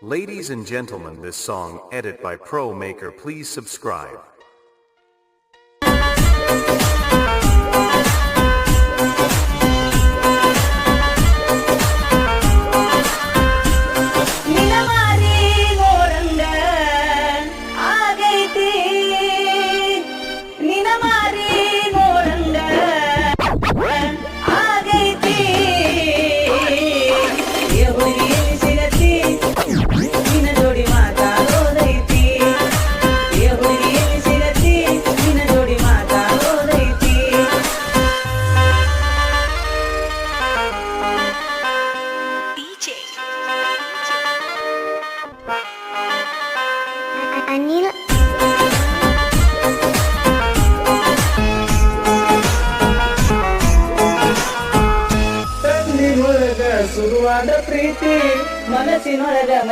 Ladies and gentlemen, this song edit by Pro Maker. Please subscribe. Anil ಕಣ್ಣಿನೊಳಗ ಶುರುವಾದ ಪ್ರೀತಿ ಮನಸ್ಸಿನೊಳಗ